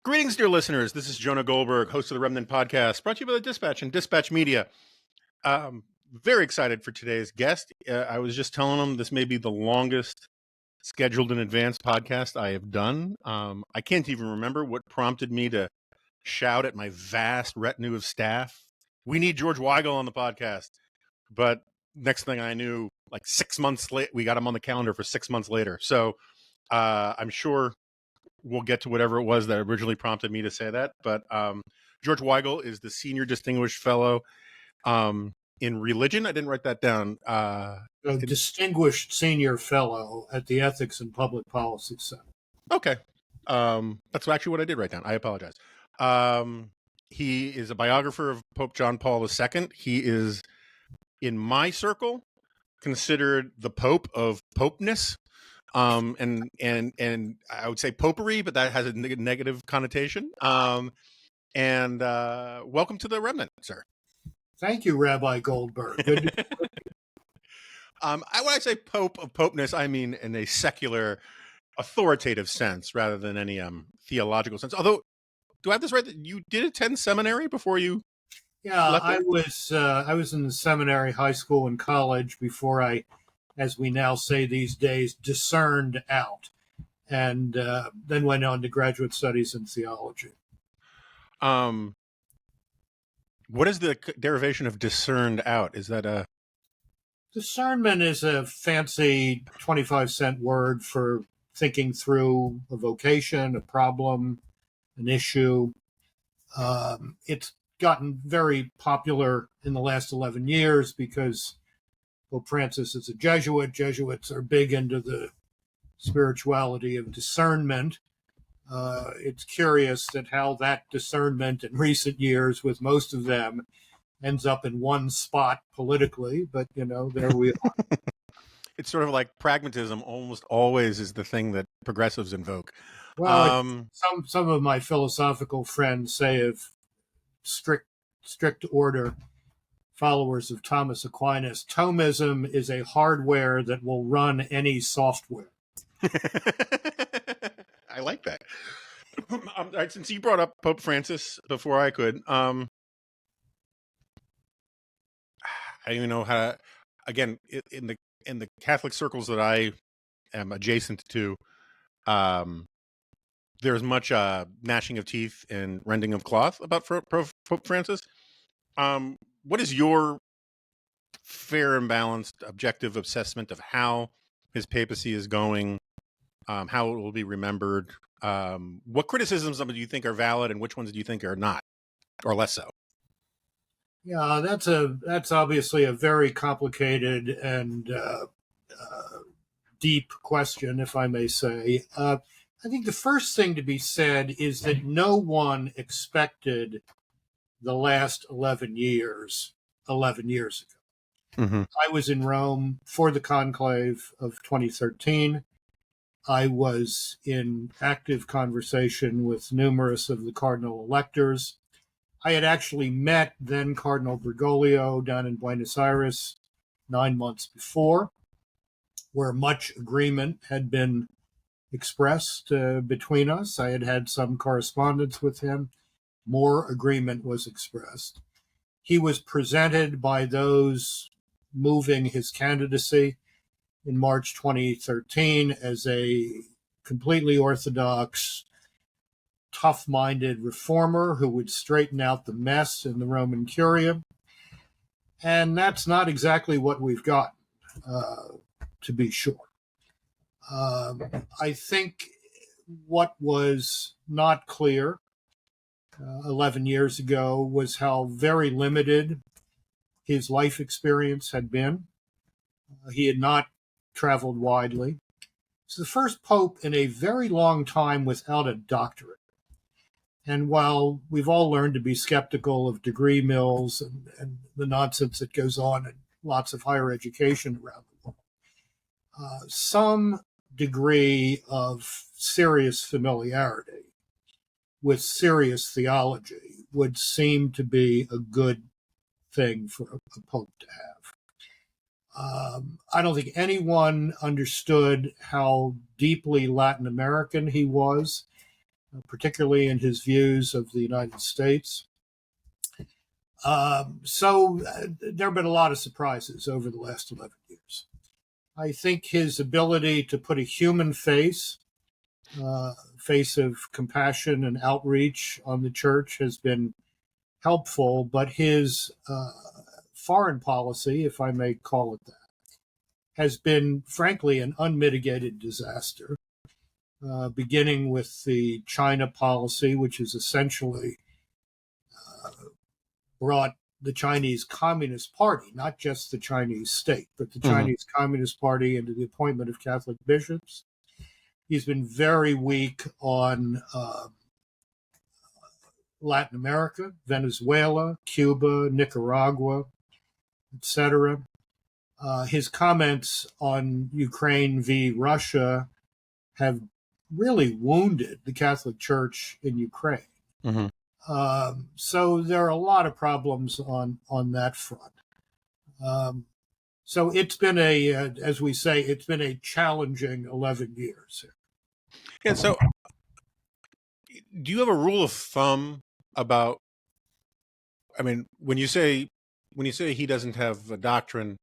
Greetings, dear listeners. This is Jonah Goldberg, host of the Remnant Podcast, brought to you by the Dispatch and Dispatch Media. Very excited for today's guest. I was just telling him this may be the longest scheduled in advance podcast I have done. I can't even remember what prompted me to shout at my vast retinue of staff, "We need George Weigel on the podcast." But next thing I knew, like 6 months late, we got him on the calendar for 6 months later. So I'm sure we'll get to whatever it was that originally prompted me to say that. But George Weigel is the Senior Distinguished Fellow in Religion. I didn't write that down. A Distinguished Senior Fellow at the Ethics and Public Policy Center. Okay. That's actually what I did write down. I apologize. He is a biographer of Pope John Paul II. He is, in my circle, considered the Pope of Popeness. And I would say popery, but that has a negative connotation. And welcome to the Remnant, sir. Thank you, Rabbi Goldberg. When I say Pope of Popeness, I mean in a secular, authoritative sense rather than any theological sense. Although, do I have this right that you did attend seminary before you? Yeah, left I was in the seminary, high school, and college before I, as we now say these days, discerned out, and then went on to graduate studies in theology. What is the derivation of discerned out? Is that a... Discernment is a fancy 25-cent word for thinking through a vocation, a problem, an issue. It's gotten very popular in the last 11 years because Pope Francis is a Jesuit. Jesuits are big into the spirituality of discernment. It's curious that how that discernment in recent years, with most of them, ends up in one spot politically. But, there we are. It's sort of like pragmatism almost always is the thing that progressives invoke. Well, some of my philosophical friends say of strict order followers of Thomas Aquinas, Thomism is a hardware that will run any software. I like that. All right, since you brought up Pope Francis before I could, I don't even know how to, again, in the Catholic circles that I am adjacent to, there's much gnashing of teeth and rending of cloth about Pope Francis. What is your fair and balanced objective assessment of how his papacy is going, how it will be remembered? What criticisms do you think are valid and which ones do you think are not, or less so? Yeah, that's obviously a very complicated and deep question, if I may say. I think the first thing to be said is that no one expected the last 11 years ago. Mm-hmm. I was in Rome for the conclave of 2013. I was in active conversation with numerous of the cardinal electors. I had actually met then Cardinal Bergoglio down in Buenos Aires 9 months before, where much agreement had been expressed between us. I had had some correspondence with him. More agreement was expressed. He was presented by those moving his candidacy in March 2013 as a completely orthodox, tough-minded reformer who would straighten out the mess in the Roman Curia. And that's not exactly what we've got, to be sure. I think what was not clear 11 years ago was how very limited his life experience had been. He had not traveled widely. He's the first pope in a very long time without a doctorate. And while we've all learned to be skeptical of degree mills and the nonsense that goes on in lots of higher education around the world, some degree of serious familiarity with serious theology would seem to be a good thing for a pope to have. I don't think anyone understood how deeply Latin American he was. particularly in his views of the United States. There have been a lot of surprises over the last 11 years. I think his ability to put a human face of compassion and outreach on the church has been helpful, but his foreign policy, if I may call it that, has been, frankly, an unmitigated disaster, beginning with the China policy, which has essentially brought the Chinese Communist Party, not just the Chinese state, but the Chinese Communist Party into the appointment of Catholic bishops. He's been very weak on Latin America, Venezuela, Cuba, Nicaragua, etc. His comments on Ukraine v. Russia have really wounded the Catholic Church in Ukraine. So there are a lot of problems on that front. So it's been as we say, it's been a challenging 11 years. And so, do you have a rule of thumb about? I mean, when you say he doesn't have a doctrine,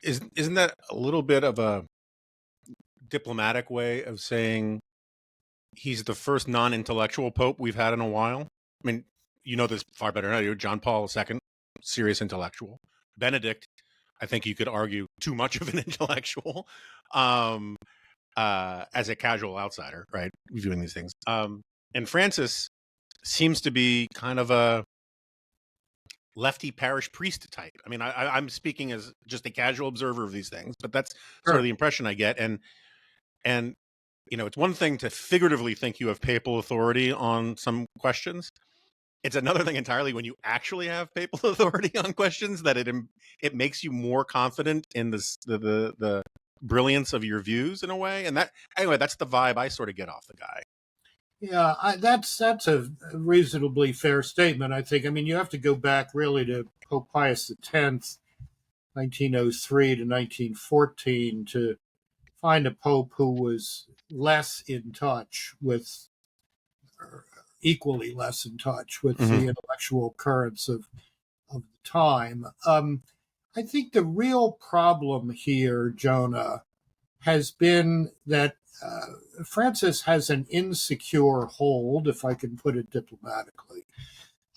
isn't that a little bit of a diplomatic way of saying he's the first non-intellectual pope we've had in a while? I mean, you know this far better than I do. John Paul II, serious intellectual. Benedict, I think you could argue too much of an intellectual, as a casual outsider, right, viewing these things. And Francis seems to be kind of a lefty parish priest type. I mean, I'm speaking as just a casual observer of these things, but that's sort of the impression I get. And you know, it's one thing to figuratively think you have papal authority on some questions. It's another thing entirely when you actually have papal authority on questions that it makes you more confident in the brilliance of your views in a way. And that's the vibe I sort of get off the guy. Yeah, that's a reasonably fair statement, I think. I mean, you have to go back really to Pope Pius X, 1903 to 1914, to find a pope who was less in touch with, or equally less in touch with the intellectual currents of the time. I think the real problem here, Jonah, has been that Francis has an insecure hold, if I can put it diplomatically,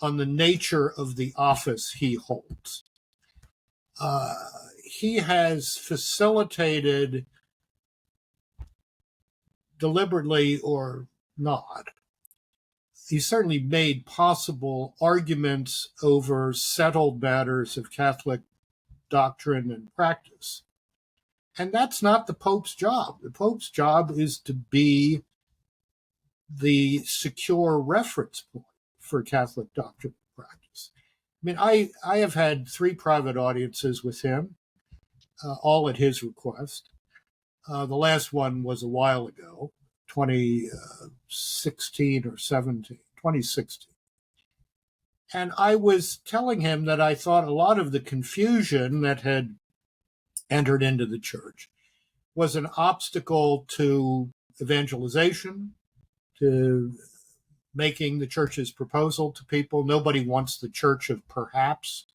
on the nature of the office he holds. He has facilitated, deliberately or not, he certainly made possible arguments over settled matters of Catholic doctrine and practice. And that's not the Pope's job. The Pope's job is to be the secure reference point for Catholic doctrine and practice. I mean, I have had 3 private audiences with him, all at his request. The last one was a while ago, 2016 or 17, 2016. And I was telling him that I thought a lot of the confusion that had entered into the church was an obstacle to evangelization, to making the church's proposal to people. Nobody wants the church of perhaps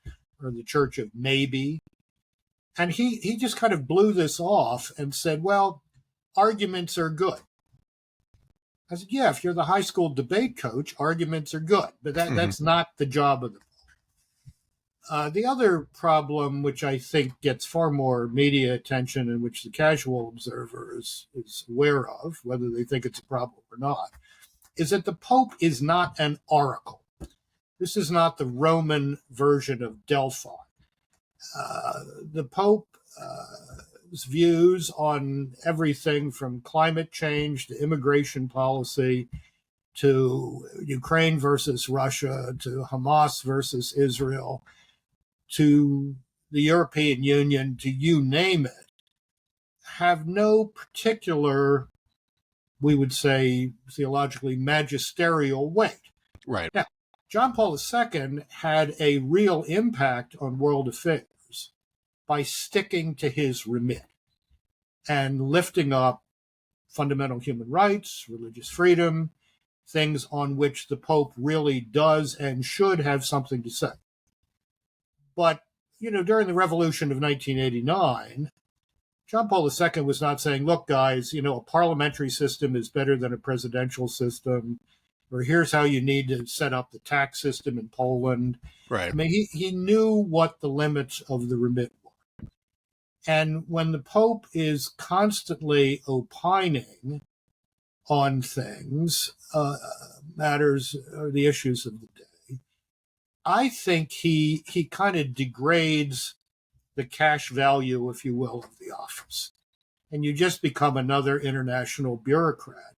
or the church of maybe. And he just kind of blew this off and said, well, arguments are good. I said, yeah, if you're the high school debate coach, arguments are good, but that's not the job of the the other problem, which I think gets far more media attention and which the casual observer is aware of, whether they think it's a problem or not, is that the Pope is not an oracle. This is not the Roman version of Delphi. The Pope's views on everything from climate change to immigration policy to Ukraine versus Russia to Hamas versus Israel to the European Union, to you name it, have no particular, we would say, theologically magisterial weight. Right. Now, John Paul II had a real impact on world affairs by sticking to his remit and lifting up fundamental human rights, religious freedom, things on which the Pope really does and should have something to say. But, during the revolution of 1989, John Paul II was not saying, look, guys, a parliamentary system is better than a presidential system, or here's how you need to set up the tax system in Poland. Right. I mean, he knew what the limits of the remit were. And when the Pope is constantly opining on things, matters, or the issues of the day, I think he kind of degrades the cash value, if you will, of the office. And you just become another international bureaucrat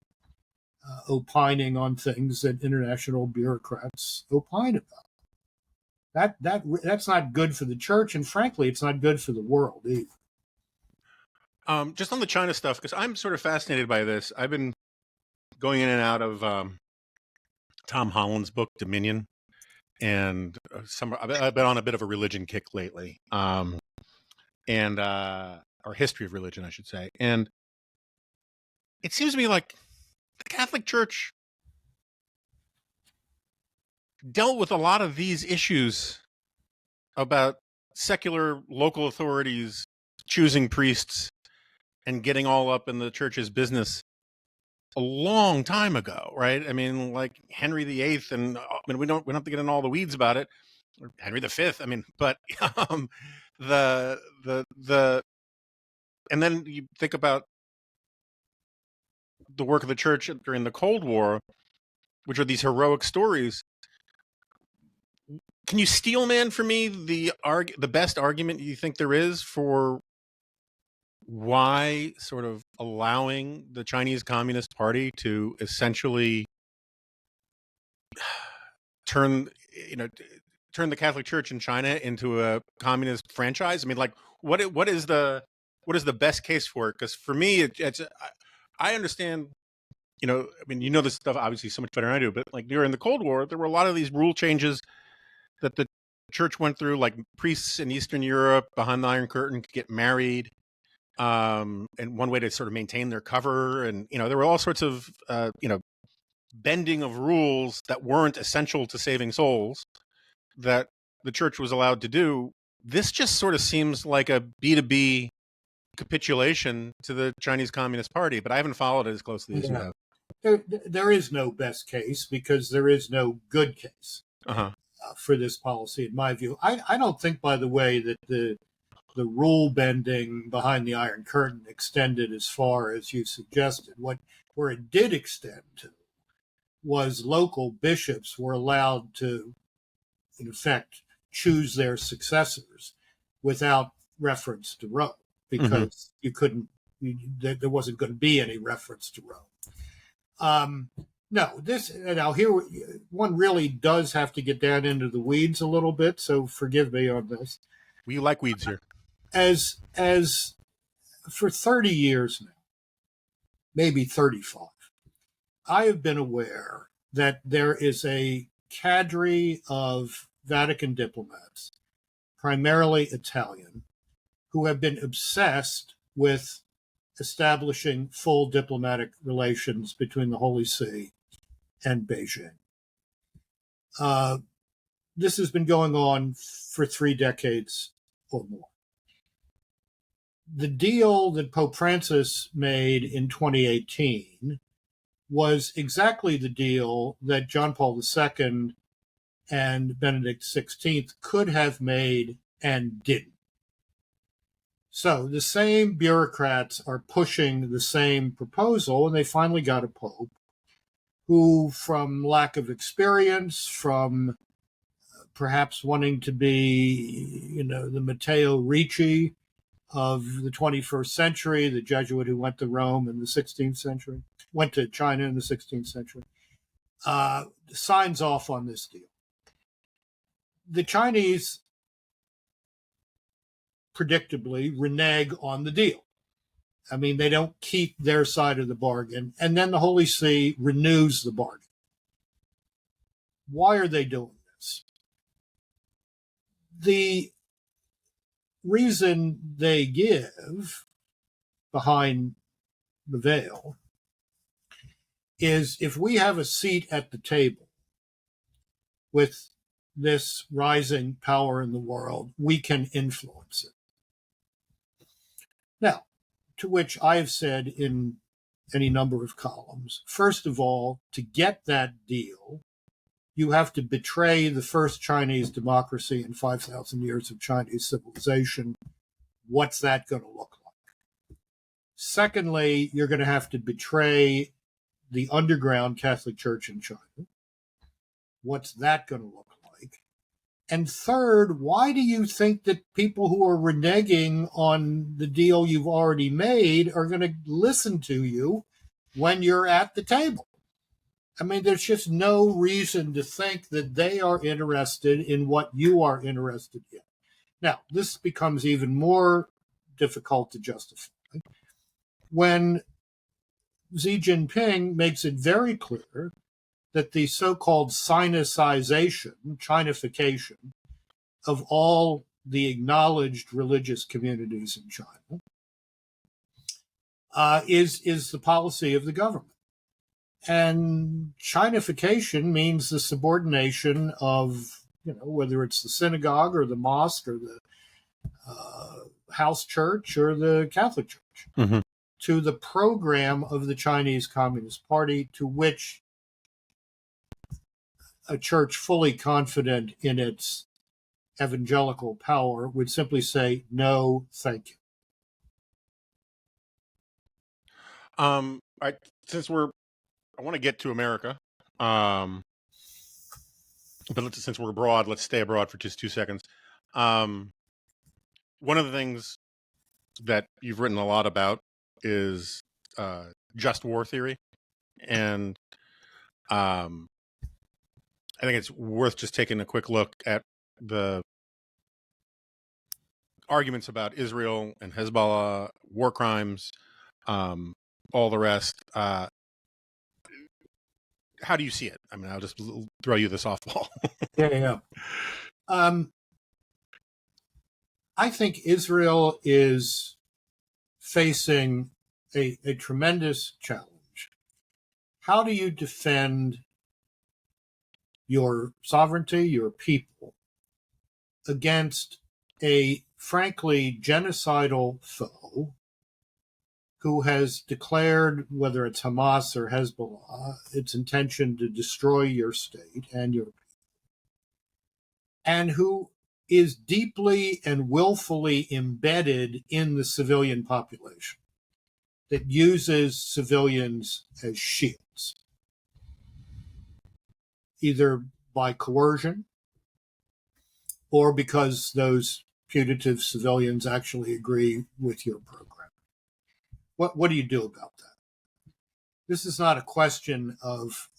opining on things that international bureaucrats opine about. That's not good for the church, and frankly, it's not good for the world either. Just on the China stuff, because I'm sort of fascinated by this. I've been going in and out of Tom Holland's book, Dominion, and I've been on a bit of a religion kick lately, or history of religion, I should say. And it seems to me like the Catholic Church dealt with a lot of these issues about secular local authorities choosing priests and getting all up in the church's business a long time ago, right? I mean, like Henry VIII, and we don't have to get in all the weeds about it, or Henry V. I mean, but the and then you think about the work of the church during the Cold War, which are these heroic stories. Can you steelman for me the best argument you think there is for why sort of allowing the Chinese Communist Party to essentially turn the Catholic Church in China into a communist franchise? I mean, like, what is the best case for it? Because for me, I understand. I mean, this stuff obviously so much better than I do. But like during the Cold War, there were a lot of these rule changes that the church went through, like priests in Eastern Europe behind the Iron Curtain could get married. And one way to sort of maintain their cover, and there were all sorts of bending of rules that weren't essential to saving souls that the church was allowed to do. This just sort of seems like a B2B capitulation to the Chinese Communist Party, but I haven't followed it as closely as you have. There is no best case because there is no good case for this policy, in my view. I don't think, by the way, that the rule bending behind the Iron Curtain extended as far as you suggested. Where it did extend to was local bishops were allowed to, in effect, choose their successors without reference to Rome, because there wasn't going to be any reference to Rome. Now here one really does have to get down into the weeds a little bit, so forgive me on this. We like weeds here. As for 30 years now, maybe 35, I have been aware that there is a cadre of Vatican diplomats, primarily Italian, who have been obsessed with establishing full diplomatic relations between the Holy See and Beijing. This has been going on for 3 decades or more. The deal that Pope Francis made in 2018 was exactly the deal that John Paul II and Benedict XVI could have made and didn't. So the same bureaucrats are pushing the same proposal, and they finally got a pope who, from lack of experience, from perhaps wanting to be, the Matteo Ricci of the 21st century, the Jesuit who went to Rome in the 16th century, went to China in the 16th century, signs off on this deal. The Chinese predictably renege on the deal. I mean, they don't keep their side of the bargain, and then the Holy See renews the bargain. Why are they doing this? The reason they give behind the veil is if we have a seat at the table with this rising power in the world, we can influence it. Now, to which I have said in any number of columns, first of all, to get that deal, you have to betray the first Chinese democracy in 5,000 years of Chinese civilization. What's that going to look like? Secondly, you're going to have to betray the underground Catholic Church in China. What's that going to look like? And third, why do you think that people who are reneging on the deal you've already made are going to listen to you when you're at the table? I mean, there's just no reason to think that they are interested in what you are interested in. Now, this becomes even more difficult to justify when Xi Jinping makes it very clear that the so-called sinicization, Chinification, of all the acknowledged religious communities in China is the policy of the government. And Chinification means the subordination of, whether it's the synagogue or the mosque or the house church or the Catholic Church, Mm-hmm. to the program of the Chinese Communist Party, to which a church fully confident in its evangelical power would simply say, no, thank you. I want to get to America, but since we're abroad, let's stay abroad for just 2 seconds. One of the things that you've written a lot about is just war theory, and I think it's worth just taking a quick look at the arguments about Israel and Hezbollah, war crimes, all the rest. How do you see it? I mean, I'll just throw you the softball. Yeah. I think Israel is facing a tremendous challenge. How do you defend your sovereignty, your people, against a frankly genocidal foe who has declared, whether it's Hamas or Hezbollah, its intention to destroy your state and your people, and who is deeply and willfully embedded in the civilian population, that uses civilians as shields, either by coercion or because those putative civilians actually agree with your program? What do you do about that? This is not a question of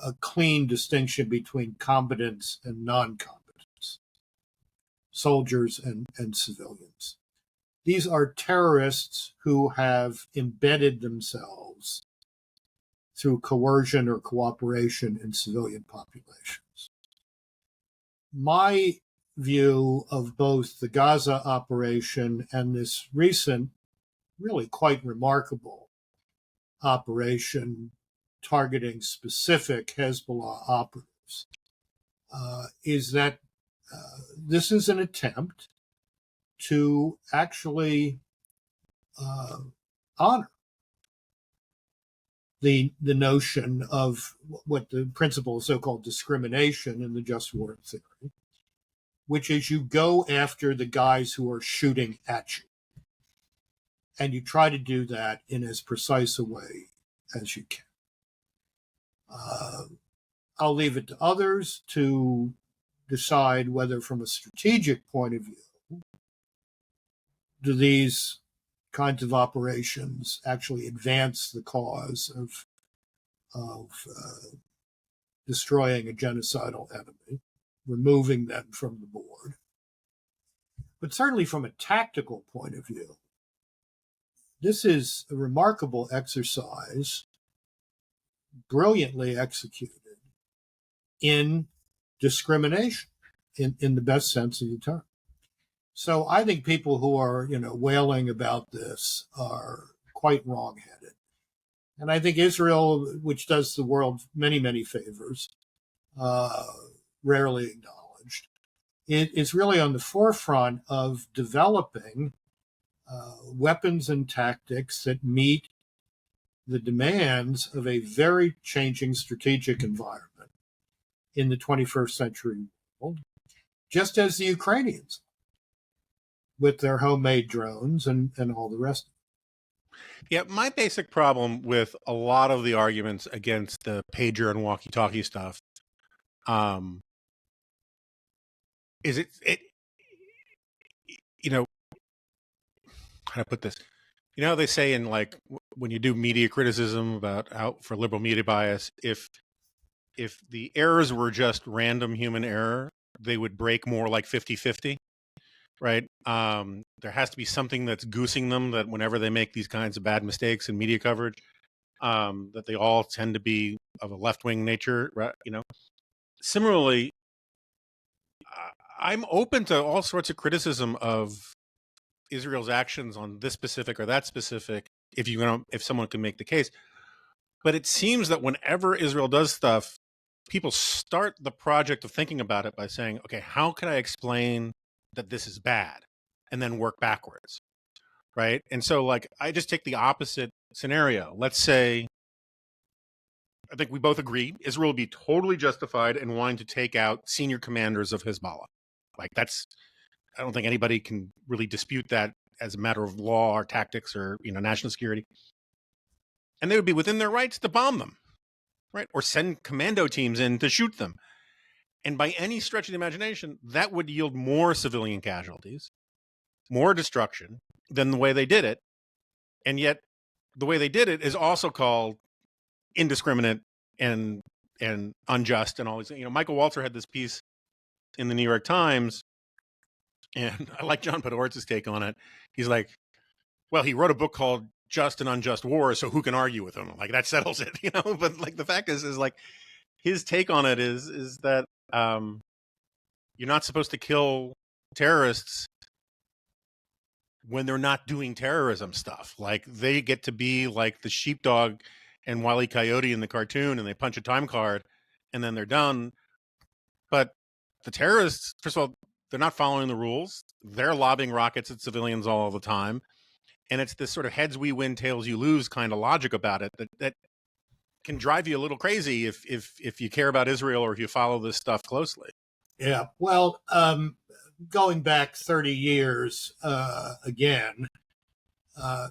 a clean distinction between competence and non-competence, soldiers and civilians. These are terrorists who have embedded themselves through coercion or cooperation in civilian populations. My view of both the Gaza operation and this recent, really quite remarkable operation targeting specific Hezbollah operatives is that this is an attempt to actually honor the notion of what the principle of so-called discrimination in the just war theory, which is you go after the guys who are shooting at you. And you try to do that in as precise a way as you can. I'll leave it to others to decide whether, from a strategic point of view, do these kinds of operations actually advance the cause of destroying a genocidal enemy, removing them from the board. But certainly from a tactical point of view, this is a remarkable exercise, brilliantly executed in discrimination, in the best sense of the term. So I think people who are, wailing about this are quite wrong-headed. And I think Israel, which does the world many, many favors, rarely acknowledged, it is really on the forefront of developing weapons and tactics that meet the demands of a very changing strategic environment in the 21st century world, just as the Ukrainians with their homemade drones and all the rest. Yeah, my basic problem with a lot of the arguments against the pager and walkie-talkie stuff is it you know, how to put this? You know how they say in like when you do media criticism about out for liberal media bias, if the errors were just random human error, they would break more like 50-50, right? There has to be something that's goosing them, that whenever they make these kinds of bad mistakes in media coverage, that they all tend to be of a left-wing nature, right? You know, similarly, I'm open to all sorts of criticism of Israel's actions on this specific or that specific, if someone can make the case. But it seems that whenever Israel does stuff, people start the project of thinking about it by saying, okay, how can I explain that this is bad? And then work backwards, right? And so, like, I just take the opposite scenario. Let's say, I think we both agree, Israel would be totally justified in wanting to take out senior commanders of Hezbollah. Like, I don't think anybody can really dispute that as a matter of law or tactics or, national security. And they would be within their rights to bomb them, right? Or send commando teams in to shoot them. And by any stretch of the imagination, that would yield more civilian casualties, more destruction than the way they did it. And yet the way they did it is also called indiscriminate and unjust and all these things. Michael Walzer had this piece in the New York Times, and I like John Podhoretz's take on it. He's like, well, he wrote a book called Just and Unjust Wars, so who can argue with him? Like, that settles it, But like, the fact is like, his take on it is that you're not supposed to kill terrorists when they're not doing terrorism stuff. Like, they get to be like the sheepdog and Wile E. Coyote in the cartoon, and they punch a time card, and then they're done. But the terrorists, first of all, they're not following the rules. They're lobbing rockets at civilians all the time. And it's this sort of heads we win, tails you lose kind of logic about it that can drive you a little crazy if you care about Israel or if you follow this stuff closely. Yeah. Well, going back 30 years, again,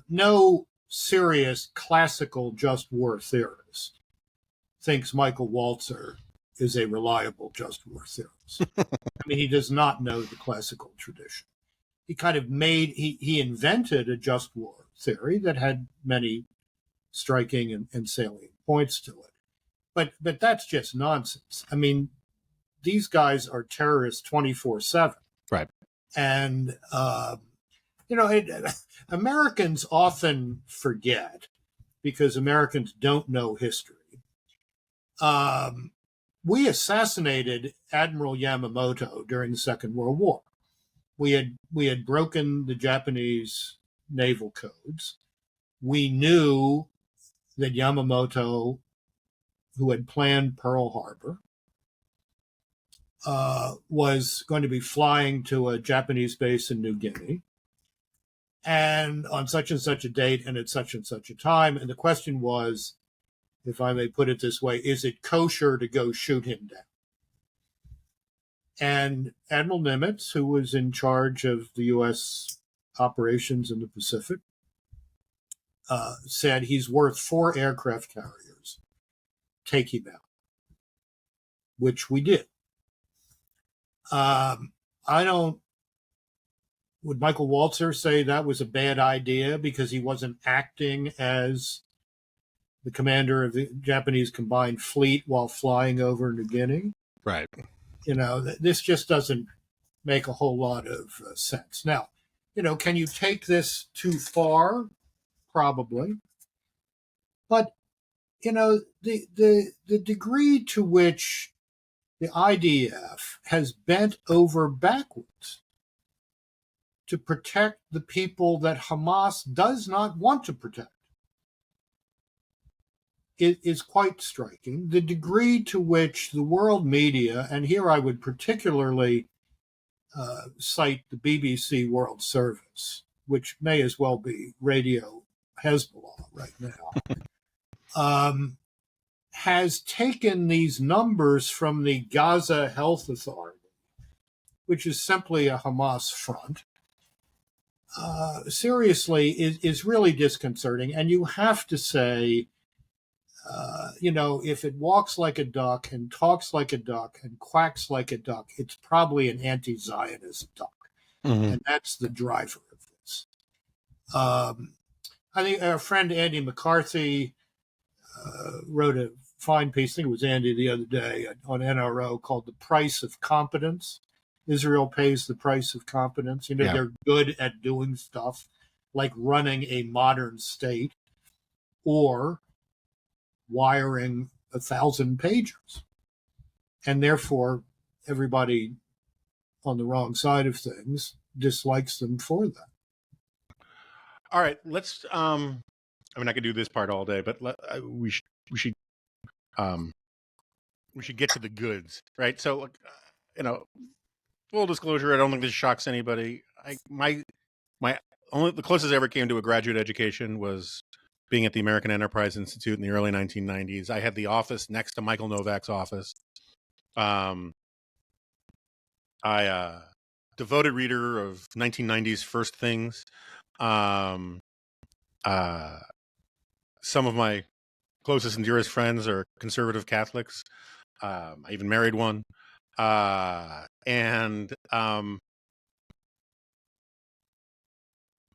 no serious classical just war theorist thinks Michael Walzer is a reliable just war theorist. I mean, he does not know the classical tradition. He kind of he invented a just war theory that had many striking and salient points to it. But that's just nonsense. I mean, these guys are terrorists 24/7. Right. And, Americans often forget, because Americans don't know history. We assassinated Admiral Yamamoto during the Second World War. We had broken the Japanese naval codes. We knew that Yamamoto, who had planned Pearl Harbor, was going to be flying to a Japanese base in New Guinea, and on such and such a date and at such and such a time. And the question was, if I may put it this way, is it kosher to go shoot him down? And Admiral Nimitz, who was in charge of the U.S. operations in the Pacific, said he's worth 4 aircraft carriers. Take him out, which we did. Would Michael Walzer say that was a bad idea because he wasn't acting as the commander of the Japanese combined fleet while flying over New Guinea? Right. This just doesn't make a whole lot of sense. Now, can you take this too far? Probably. But, the degree to which the IDF has bent over backwards to protect the people that Hamas does not want to protect is quite striking. The degree to which the world media, and here I would particularly cite the BBC World Service, which may as well be Radio Hezbollah right now, has taken these numbers from the Gaza Health Authority, which is simply a Hamas front, seriously is really disconcerting. And you have to say, if it walks like a duck and talks like a duck and quacks like a duck, it's probably an anti-Zionist duck. Mm-hmm. And that's the driver of this. I think our friend Andy McCarthy wrote a fine piece, I think it was Andy the other day, on NRO called The Price of Competence. Israel pays the price of competence. They're good at doing stuff like running a modern state or wiring 1,000 pagers. And therefore, everybody on the wrong side of things dislikes them for that. All right, let's. I could do this part all day, but we should get to the goods, right? So, full disclosure, I don't think this shocks anybody. The closest I ever came to a graduate education was being at the American Enterprise Institute in the early 1990s. I had the office next to Michael Novak's office. I devoted reader of 1990s First Things. Some of my closest and dearest friends are conservative Catholics. I even married one. And I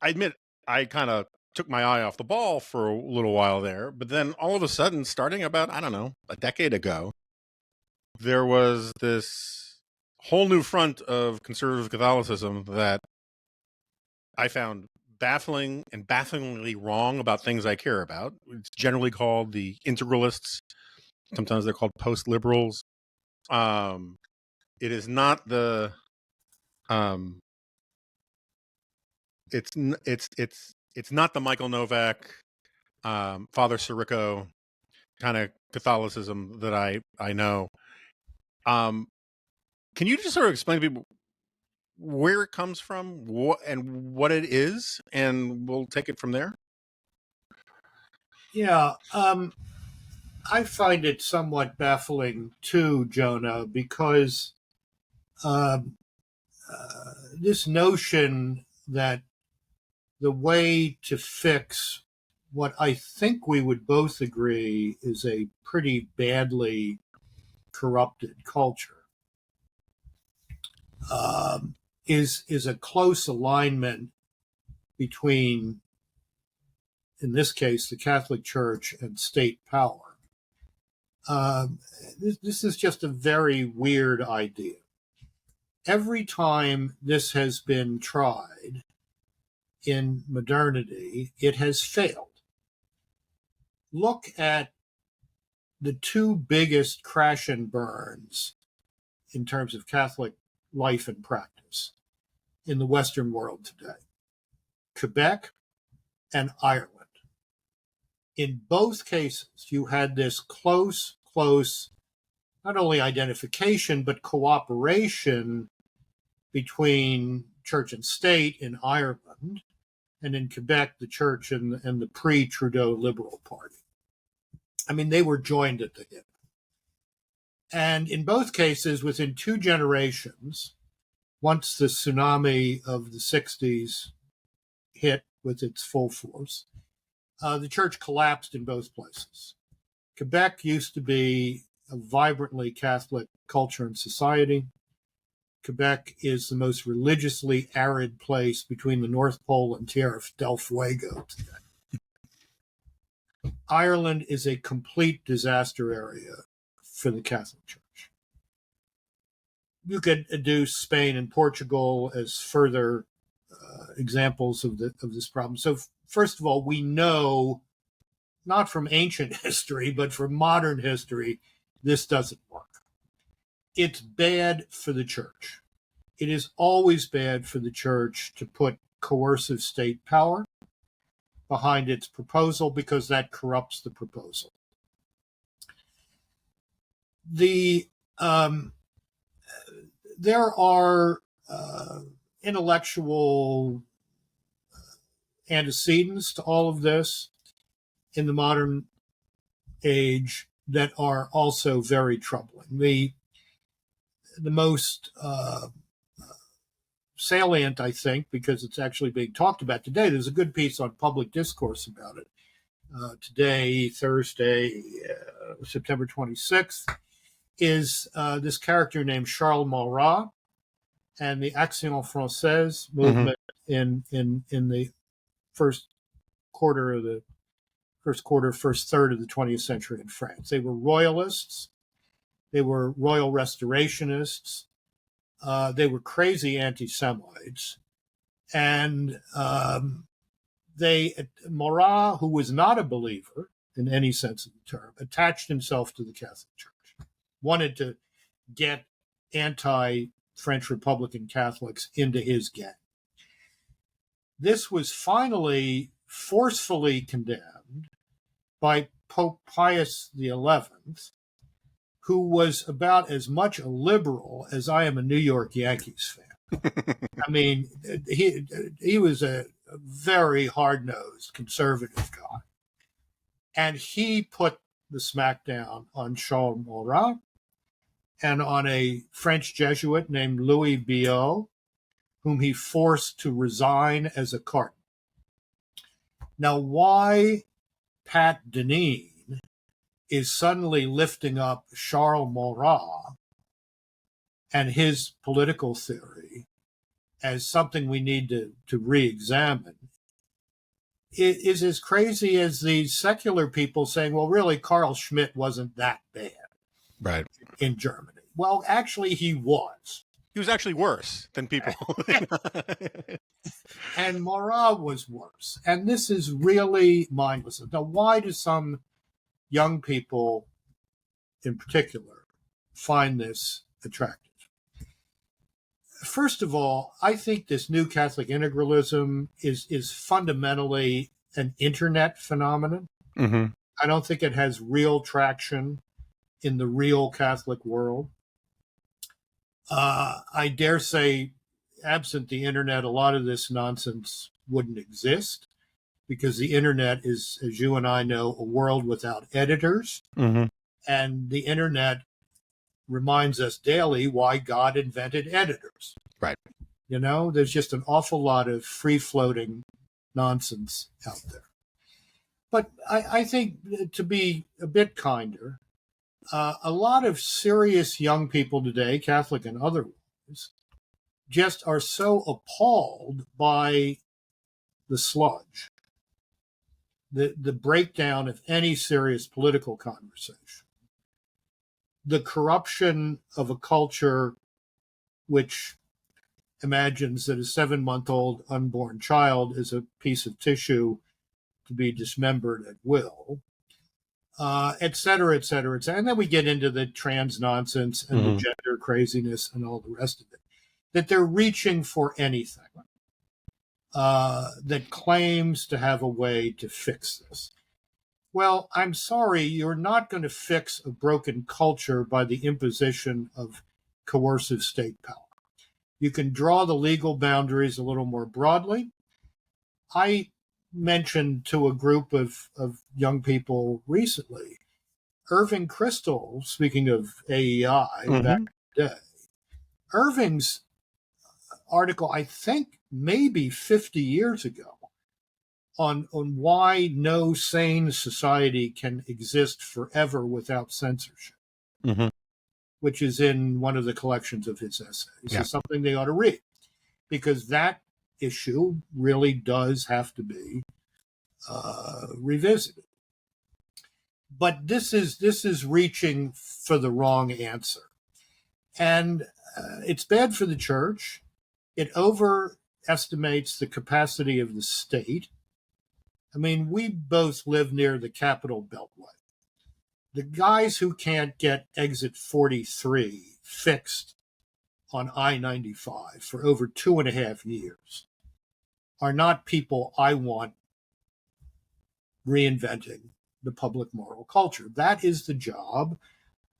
admit I kind of took my eye off the ball for a little while there, but then all of a sudden, starting about, a decade ago, there was this whole new front of conservative Catholicism that I found baffling and bafflingly wrong about things I care about. It's generally called the Integralists. Sometimes they're called post-liberals. It is not the it's not the Michael Novak, Father Sirico kind of Catholicism that I know. Can you just sort of explain to people where it comes from, what it is, and we'll take it from there? Yeah, I find it somewhat baffling too, Jonah, because this notion that the way to fix what I think we would both agree is a pretty badly corrupted culture is a close alignment between, in this case, the Catholic Church and state power. This is just a very weird idea. Every time this has been tried in modernity, it has failed. Look at the two biggest crash and burns in terms of Catholic life and practice in the Western world today: Quebec and Ireland. In both cases, you had this close, not only identification, but cooperation between church and state in Ireland, and in Quebec, the church and the pre-Trudeau Liberal Party. They were joined at the hip. And in both cases, within 2 generations, once the tsunami of the 60s hit with its full force, the church collapsed in both places. Quebec used to be a vibrantly Catholic culture and society. Quebec is the most religiously arid place between the North Pole and Tierra del Fuego today. Ireland is a complete disaster area for the Catholic Church. You could adduce Spain and Portugal as further examples of this problem. So, first of all, we know, not from ancient history, but from modern history, this doesn't work. It's bad for the church. It is always bad for the church to put coercive state power behind its proposal, because that corrupts the proposal. The there are intellectual antecedents to all of this in the modern age that are also very troubling. The most salient, I think, because it's actually being talked about today. There's a good piece on Public Discourse about it today, Thursday, September 26th, is this character named Charles Maurras and the Action Française movement in the first third of the 20th century in France. They were royalists. They were royal restorationists. They were crazy anti-Semites. And Maurras, who was not a believer in any sense of the term, attached himself to the Catholic Church, wanted to get anti-French Republican Catholics into his gang. This was finally forcefully condemned by Pope Pius XI, who was about as much a liberal as I am a New York Yankees fan. I mean, he was a very hard-nosed conservative guy. And he put the smackdown on Charles Maurras and on a French Jesuit named Louis Biot, whom he forced to resign as a cardinal. Now, why Pat Deneen is suddenly lifting up Charles Maurras and his political theory as something we need to re-examine, it is as crazy as these secular people saying, well, really, Carl Schmitt wasn't that bad in Germany. Well, actually, he was. He was actually worse than people. And Maurras was worse. And this is really mindless. Now, why do some young people in particular find this attractive? First of all, I think this new Catholic integralism is fundamentally an internet phenomenon. Mm-hmm. I don't think it has real traction in the real Catholic world. I dare say, absent the internet, a lot of this nonsense wouldn't exist, because the internet is, as you and I know, a world without editors. Mm-hmm. And the internet reminds us daily why God invented editors. Right. You know, there's just an awful lot of free-floating nonsense out there. But I think, to be a bit kinder, a lot of serious young people today, Catholic and otherwise, just are so appalled by the sludge, the breakdown of any serious political conversation, the corruption of a culture which imagines that a 7-month-old unborn child is a piece of tissue to be dismembered at will, et cetera, et cetera, et cetera. And then we get into the trans nonsense and the gender craziness and all the rest of it, that they're reaching for anything that claims to have a way to fix this. Well, I'm sorry, you're not going to fix a broken culture by the imposition of coercive state power. You can draw the legal boundaries a little more broadly. I mentioned to a group of young people recently, Irving Kristol, speaking of AEI back in the day, Irving's article, I think maybe 50 years ago, on why no sane society can exist forever without censorship, which is in one of the collections of his essays. Yeah. It's something they ought to read, because that issue really does have to be revisited. But this is reaching for the wrong answer. And it's bad for the church. It overestimates the capacity of the state. I mean, we both live near the Capitol Beltway. The guys who can't get exit 43 fixed on I-95 for over 2.5 years are not people I want reinventing the public moral culture. That is the job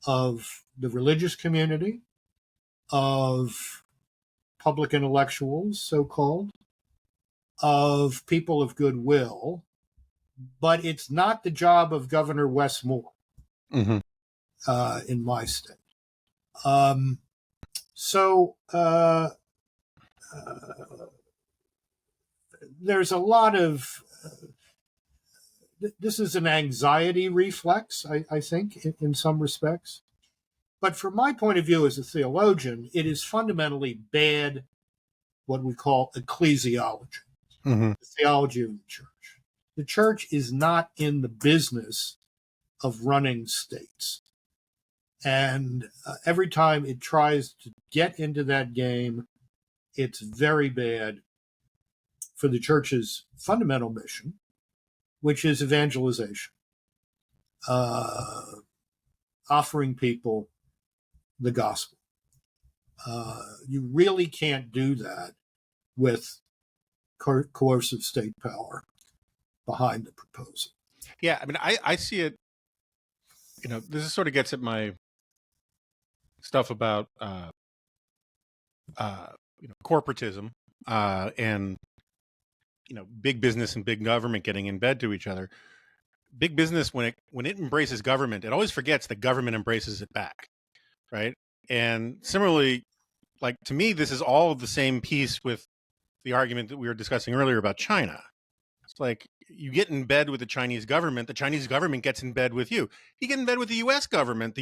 of the religious community, of public intellectuals, so-called, of people of goodwill, but it's not the job of Governor Wes Moore Mm-hmm. In my state. So there's a lot of this is an anxiety reflex, I think, in some respects. But from my point of view as a theologian, it is fundamentally bad, what we call ecclesiology, Mm-hmm. the theology of the church. The church is not in the business of running states. And every time it tries to get into that game, it's very bad for the church's fundamental mission, which is evangelization, offering people the gospel. You really can't do that with coercive state power behind the proposal. Yeah, I mean, I see it. This is sort of gets at my stuff about corporatism and big business and big government getting in bed to each other. Big business, when it embraces government, it always forgets that government embraces it back, right? And similarly, like, to me, this is all of the same piece with the argument that we were discussing earlier about China. It's like, you get in bed with the Chinese government gets in bed with you. You get in bed with the U.S. government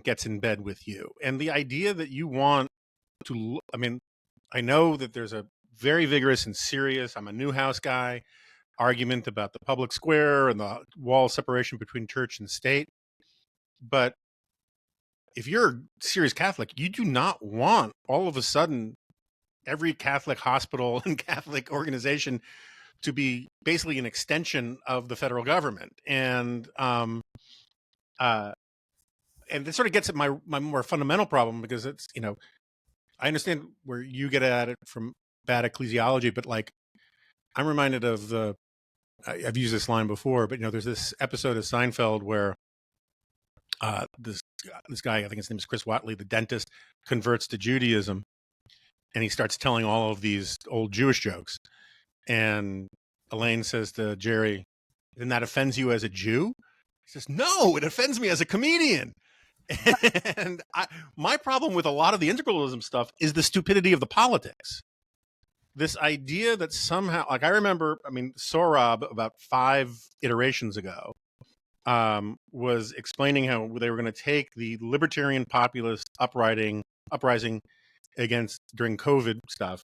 gets in bed with you. And the idea that you want to, I mean, I know that there's a very vigorous and serious, I'm a Newhouse guy, argument about the public square and the wall separation between church and state. But if you're a serious Catholic, you do not want all of a sudden every Catholic hospital and Catholic organization to be basically an extension of the federal government. And this sort of gets at my more fundamental problem, because it's, I understand where you get at it from bad ecclesiology, but like, I'm reminded of I've used this line before, but there's this episode of Seinfeld where this guy, I think his name is Chris Watley, the dentist, converts to Judaism, and he starts telling all of these old Jewish jokes. And Elaine says to Jerry, "Then that offends you as a Jew?" He says, "No, it offends me as a comedian." And my problem with a lot of the integralism stuff is the stupidity of the politics. This idea that somehow, like, I remember, Sohrab, about 5 iterations ago, was explaining how they were going to take the libertarian populist uprising during COVID stuff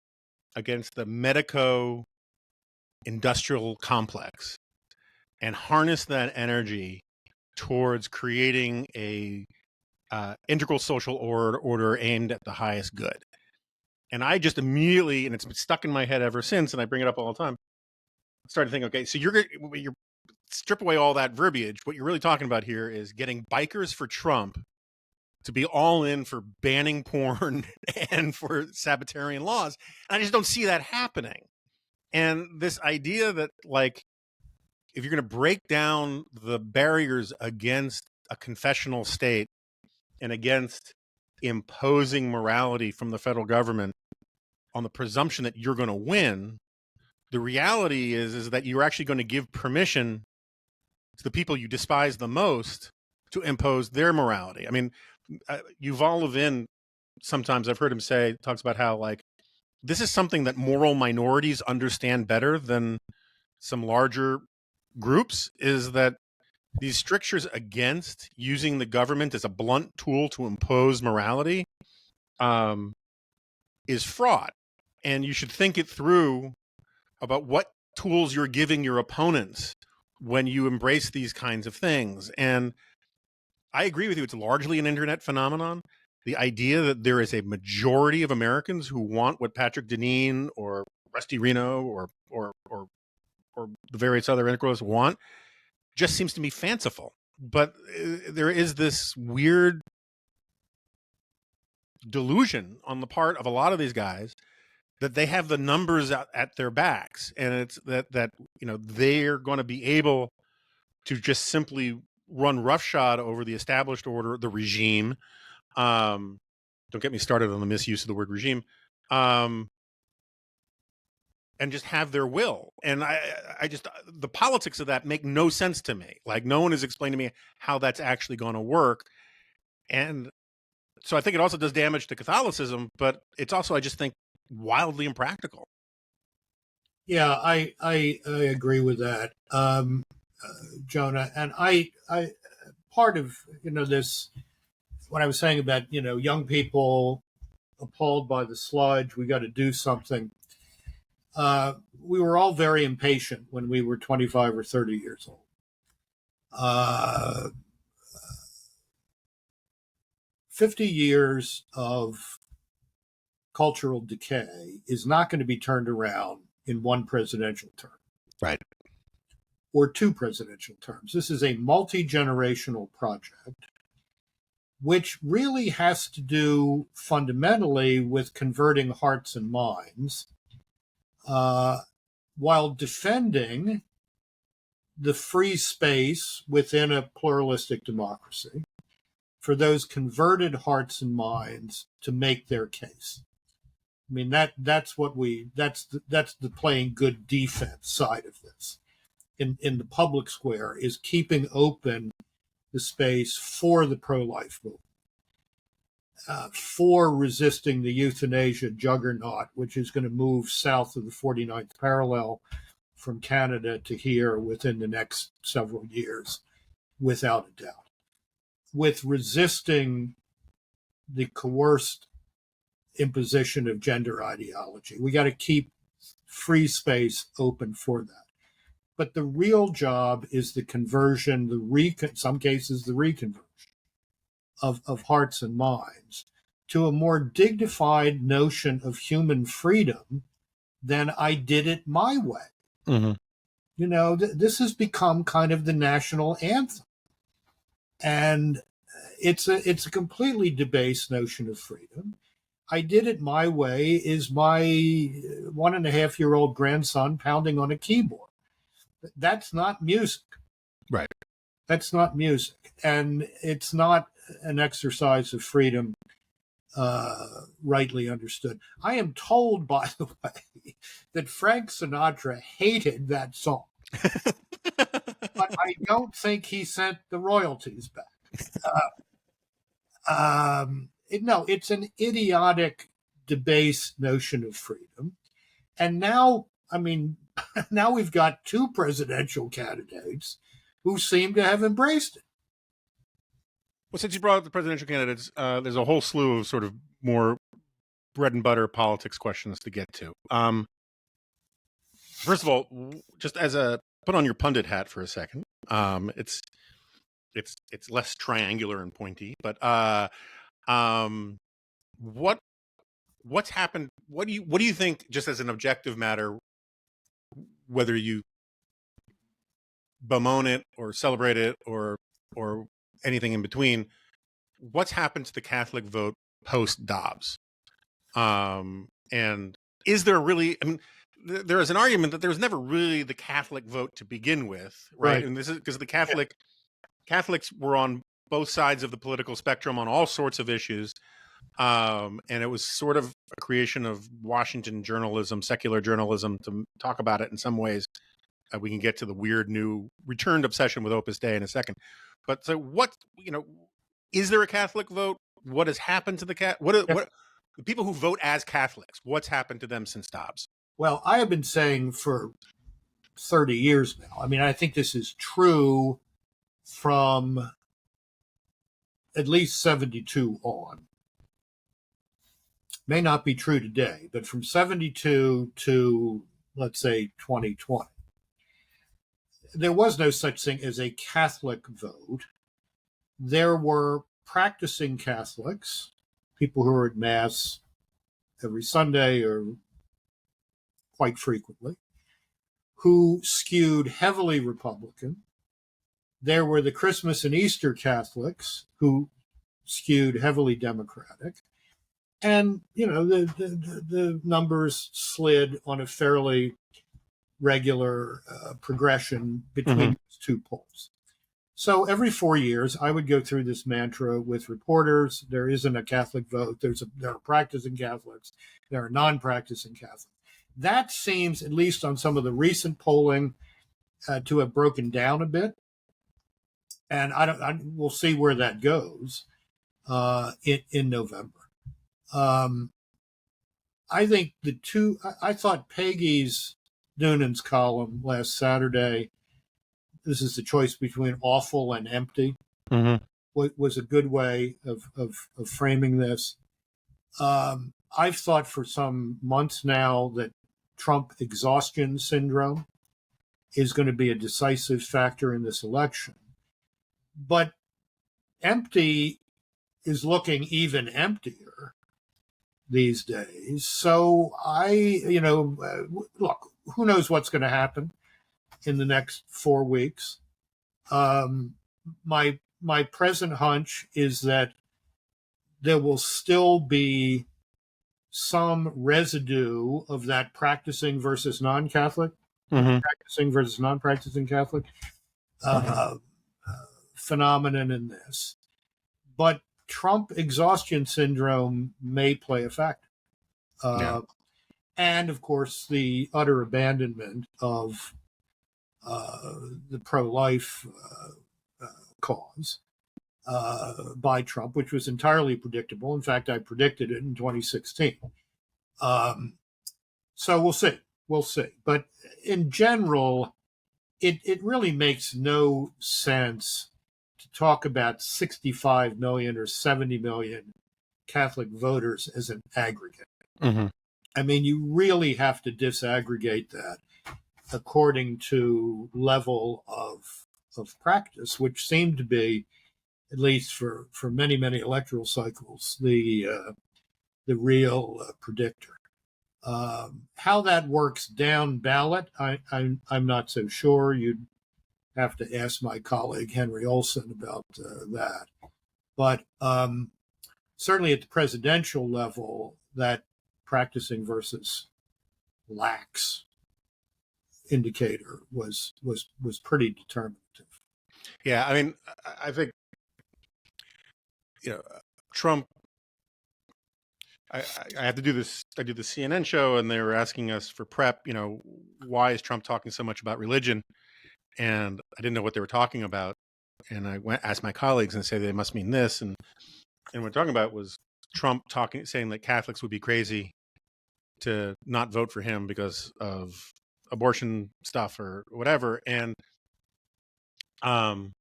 against the medico-industrial complex and harness that energy towards creating a integral social order aimed at the highest good. And I just immediately, and it's been stuck in my head ever since, and I bring it up all the time, started thinking, okay, so you're strip away all that verbiage. What you're really talking about here is getting bikers for Trump to be all in for banning porn and for Sabbatarian laws. And I just don't see that happening. And this idea that, like, if you're going to break down the barriers against a confessional state and against imposing morality from the federal government on the presumption that you're going to win, the reality is that you're actually going to give permission to the people you despise the most to impose their morality. I mean, Yuval Levin, sometimes I've heard him talks about how, like, this is something that moral minorities understand better than some larger groups, is that these strictures against using the government as a blunt tool to impose morality is fraud. And you should think it through about what tools you're giving your opponents when you embrace these kinds of things. And I agree with you. It's largely an internet phenomenon. The idea that there is a majority of Americans who want what Patrick Deneen or Rusty Reno or the various other integralists want just seems to me fanciful. But there is this weird delusion on the part of a lot of these guys that they have the numbers at their backs, and it's that they're going to be able to just simply run roughshod over the established order, the regime. Don't get me started on the misuse of the word regime. And just have their will. And I just, the politics of that make no sense to me. Like, no one has explained to me how that's actually going to work. And so I think it also does damage to Catholicism, but it's also, I just think, wildly impractical. Yeah, I agree with that, Jonah. And I part of, this, what I was saying about, young people appalled by the sludge, we got to do something. We were all very impatient when we were 25 or 30 years old. 50 years of cultural decay is not going to be turned around in one presidential term. Right. Or two presidential terms. This is a multi-generational project, which really has to do fundamentally with converting hearts and minds, while defending the free space within a pluralistic democracy for those converted hearts and minds to make their case. I mean, that's the playing good defense side of this. In the public square is keeping open the space for the pro-life movement, for resisting the euthanasia juggernaut, which is going to move south of the 49th parallel from Canada to here within the next several years, without a doubt, with resisting the coerced imposition of gender ideology. We got to keep free space open for that. But the real job is the conversion, in some cases, the reconversion of hearts and minds to a more dignified notion of human freedom than I did it my way. Mm-hmm. This has become kind of the national anthem. And it's a completely debased notion of freedom. I did it my way is my 1.5-year-old grandson pounding on a keyboard. That's not music. Right. That's not music. And it's not an exercise of freedom, rightly understood. I am told, by the way, that Frank Sinatra hated that song. But I don't think he sent the royalties back. No, it's an idiotic, debased notion of freedom. And now, now we've got two presidential candidates who seem to have embraced it. Well, since you brought up the presidential candidates, there's a whole slew of sort of more bread and butter politics questions to get to. First of all, just put on your pundit hat for a second. It's less triangular and pointy, but what's happened? What do you think, just as an objective matter, whether you bemoan it or celebrate it or anything in between, what's happened to the Catholic vote post-Dobbs? And is there really, there is an argument that there was never really the Catholic vote to begin with, right? And this is because the Catholics were on both sides of the political spectrum on all sorts of issues. And it was sort of a creation of Washington journalism, secular journalism, to talk about it in some ways. We can get to the weird new returned obsession with Opus Dei in a second. But so is there a Catholic vote? What has happened to the the people who vote as Catholics? What's happened to them since Dobbs? Well, I have been saying for 30 years now. I think this is true from at least 72 on. May not be true today, but from 72 to, let's say, 2020, there was no such thing as a Catholic vote. There were practicing Catholics, people who are at Mass every Sunday or quite frequently, who skewed heavily Republican. There were the Christmas and Easter Catholics who skewed heavily Democratic. And, the numbers slid on a fairly regular progression between those two poles. So every 4 years, I would go through this mantra with reporters. There isn't a Catholic vote. There are practicing Catholics. There are non-practicing Catholics. That seems, at least on some of the recent polling, to have broken down a bit. And we'll see where that goes in November. I think I thought Peggy's Noonan's column last Saturday, this is the choice between awful and empty, was a good way of framing this. I've thought for some months now that Trump exhaustion syndrome is going to be a decisive factor in this election. But empty is looking even emptier these days. So look, who knows what's going to happen in the next 4 weeks. My present hunch is that there will still be some residue of that practicing versus non-Catholic, practicing versus non-practicing Catholic phenomenon in this. But Trump exhaustion syndrome may play a factor. And, of course, the utter abandonment of the pro-life cause by Trump, which was entirely predictable. In fact, I predicted it in 2016. So we'll see. We'll see. But in general, it really makes no sense to talk about 65 million or 70 million Catholic voters as an aggregate. I mean, you really have to disaggregate that according to level of practice, which seemed to be, at least for many, many electoral cycles, the real predictor. How that works down ballot, I'm not so sure. You'd have to ask my colleague Henry Olson about that. But certainly at the presidential level, that practicing versus lax indicator was pretty determinative. Yeah, I mean, I think Trump. I have to do this. I do the CNN show, and they were asking us for prep. Why is Trump talking so much about religion? And I didn't know what they were talking about. And I asked my colleagues and say they must mean this. And what we're talking about was Trump saying that Catholics would be crazy to not vote for him because of abortion stuff or whatever. And to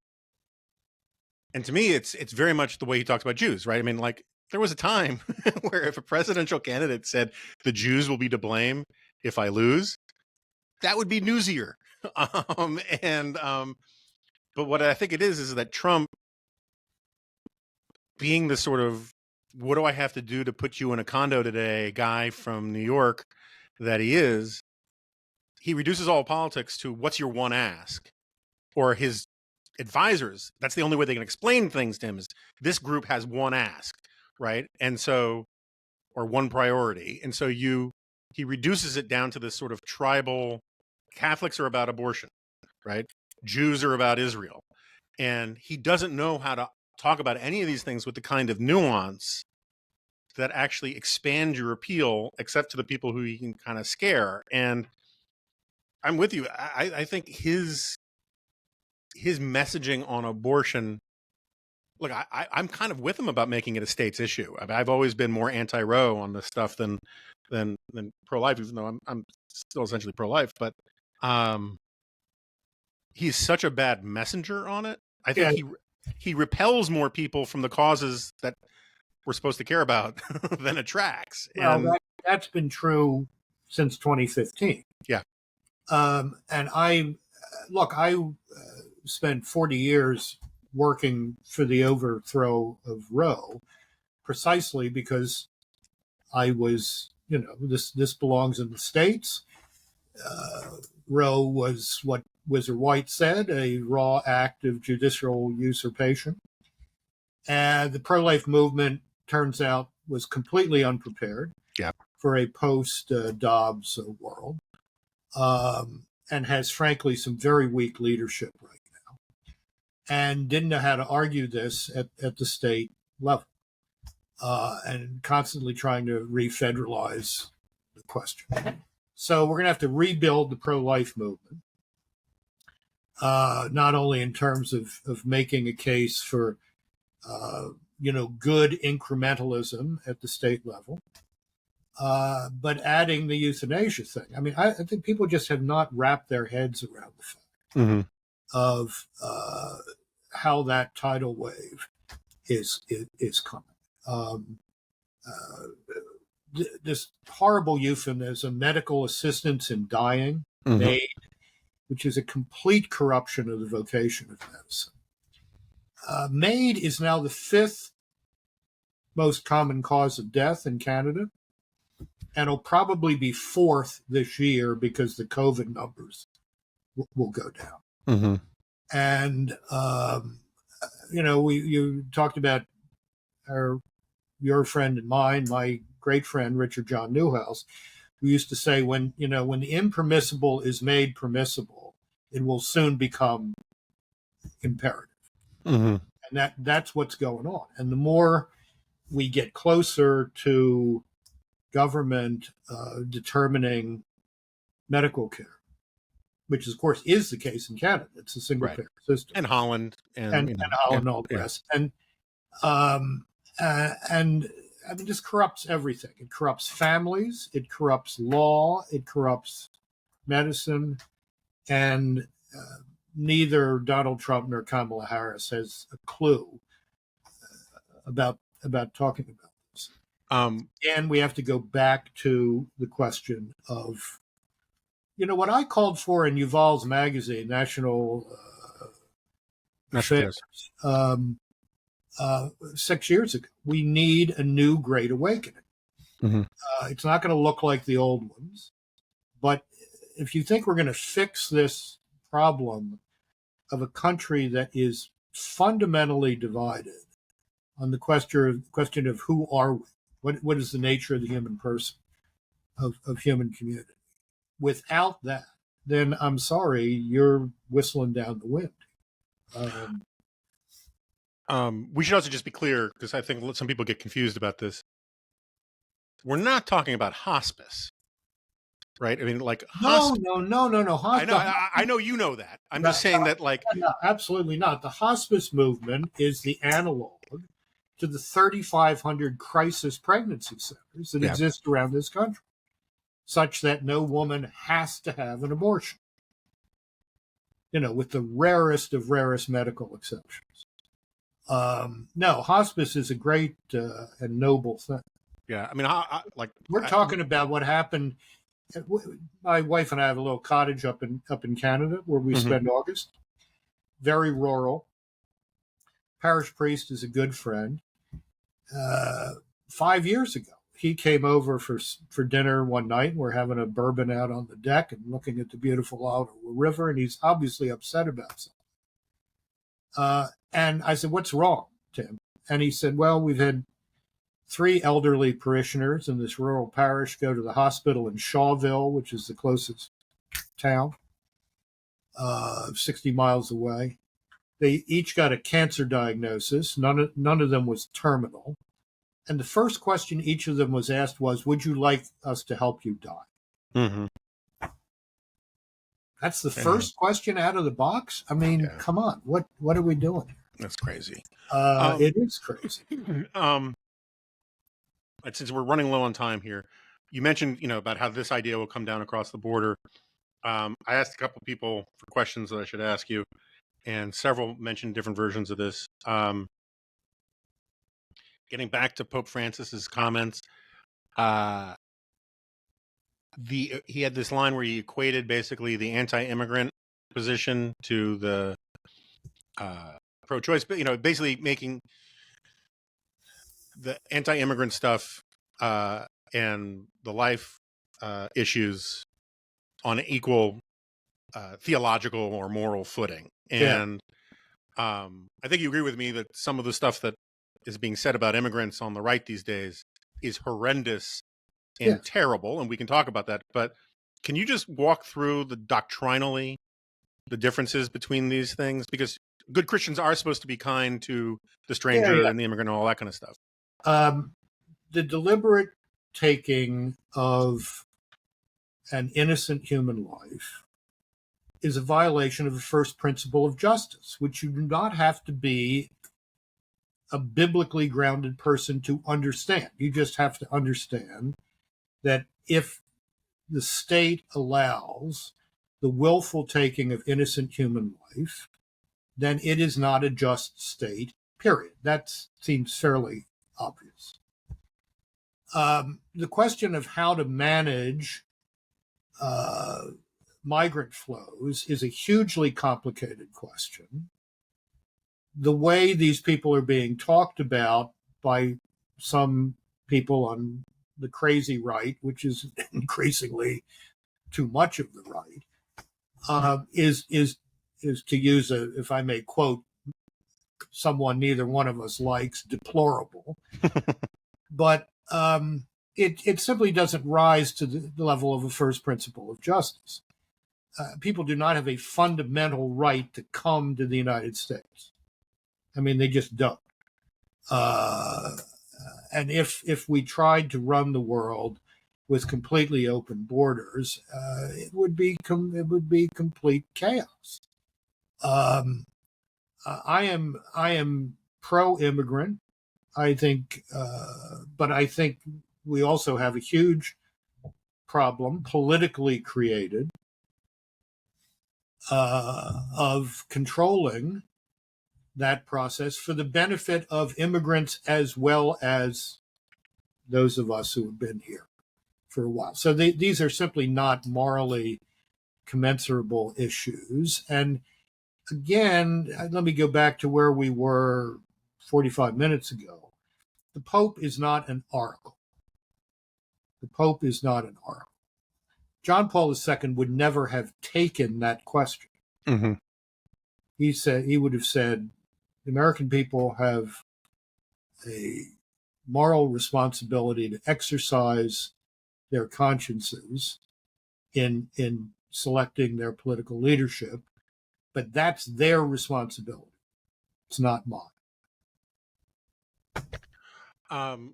me, it's very much the way he talks about Jews, right? I mean, like, there was a time where if a presidential candidate said the Jews will be to blame if I lose, that would be newsier. But what I think it is that Trump, being the sort of, what do I have to do to put you in a condo today guy from New York that he is, he reduces all politics to what's your one ask, or his advisors. That's the only way they can explain things to him is this group has one ask, right? And so, or one priority. And so he reduces it down to this sort of tribal, Catholics are about abortion, right? Jews are about Israel. And he doesn't know how to talk about any of these things with the kind of nuance that actually expand your appeal, except to the people who he can kind of scare. And I'm with you. I think his messaging on abortion, look, I'm kind of with him about making it a state's issue. I mean, I've always been more anti-Roe on this stuff than pro-life, even though I'm still essentially pro-life. But he's such a bad messenger on it. I think he repels more people from the causes that we're supposed to care about than attracts. Well, that's been true since 2015. Yeah. And I spent 40 years working for the overthrow of Roe, precisely because I was, this belongs in the states. Roe was what Whizzer White said, a raw act of judicial usurpation. And the pro-life movement, turns out, was completely unprepared for a post-Dobbs world, and has, frankly, some very weak leadership right now. and didn't know how to argue this at the state level, and constantly trying to refederalize the question. So we're going to have to rebuild the pro-life movement, not only in terms of making a case for, good incrementalism at the state level, but adding the euthanasia thing. I mean, I think people just have not wrapped their heads around the fact of how that tidal wave is coming. This horrible euphemism, medical assistance in dying, MAID, which is a complete corruption of the vocation of medicine. MAID is now the 5th most common cause of death in Canada, and will probably be 4th this year because the COVID numbers will go down. And, you talked about your friend and mine, my great friend, Richard John Newhouse, who used to say, when the impermissible is made permissible, it will soon become imperative. And that's what's going on. And the more we get closer to government determining medical care, which of course is the case in Canada, it's a single payer system, and Holland and Holland and all the rest, and I mean, this corrupts everything. It corrupts families, it corrupts law, it corrupts medicine, and neither Donald Trump nor Kamala Harris has a clue about talking about this. And we have to go back to the question of, what I called for in Yuval's magazine, National Affairs, 6 years ago. We need a new Great Awakening. It's not going to look like the old ones, but if you think we're going to fix this problem of a country that is fundamentally divided on the question of who are we, what is the nature of the human person, of human community, without that, then I'm sorry, you're whistling down the wind. We should also just be clear, because I think some people get confused about this. We're not talking about hospice, right? I mean, like no. I know you know that. I'm just saying that, like, no, absolutely not. The hospice movement is the analog to the 3,500 crisis pregnancy centers that exist around this country, such that no woman has to have an abortion. With the rarest of rarest medical exceptions. No, hospice is a great and noble thing. Yeah, I mean, we're talking about what happened. My wife and I have a little cottage up in Canada where we spend August. Very rural. Parish priest is a good friend. 5 years ago, he came over for dinner one night. And we're having a bourbon out on the deck and looking at the beautiful Ottawa River, and he's obviously upset about something. And I said, "What's wrong, Tim?" And he said, "Well, we've had 3 elderly parishioners in this rural parish go to the hospital in Shawville, which is the closest town, 60 miles away. They each got a cancer diagnosis. None of them was terminal. And the first question each of them was asked was, would you like us to help you die? That's the first question out of the box. I mean, come on. What are we doing here? That's crazy. It is crazy. Since we're running low on time here, you mentioned, about how this idea will come down across the border. I asked a couple people for questions that I should ask you, and several mentioned different versions of this. Getting back to Pope Francis's comments, he had this line where he equated basically the anti-immigrant position to the pro-choice, but basically making the anti-immigrant stuff and the life issues on an equal theological or moral footing. And I think you agree with me that some of the stuff that is being said about immigrants on the right these days is horrendous and terrible, and we can talk about that. But can you just walk through doctrinally the differences between these things? Because good Christians are supposed to be kind to the Yeah, stranger yeah. and the immigrant and all that kind of stuff. The deliberate taking of an innocent human life is a violation of the first principle of justice, which you do not have to be a biblically grounded person to understand. You just have to understand that if the state allows the willful taking of innocent human life, then it is not a just state, period. That seems fairly obvious. The question of how to manage migrant flows is a hugely complicated question. The way these people are being talked about by some people on the crazy right, which is increasingly too much of the right, is to use a, if I may quote someone neither one of us likes, deplorable. But it simply doesn't rise to the level of a first principle of justice. People do not have a fundamental right to come to the United States. I mean, they just don't. And if we tried to run the world with completely open borders, it would be complete chaos. I am pro-immigrant. I think, but I think we also have a huge problem, politically created, of controlling that process for the benefit of immigrants as well as those of us who have been here for a while. So these are simply not morally commensurable issues. And again, let me go back to where we were 45 minutes ago. The Pope is not an oracle. The Pope is not an oracle. John Paul II would never have taken that question. Mm-hmm. He would have said, the American people have a moral responsibility to exercise their consciences in selecting their political leadership, but that's their responsibility. It's not mine.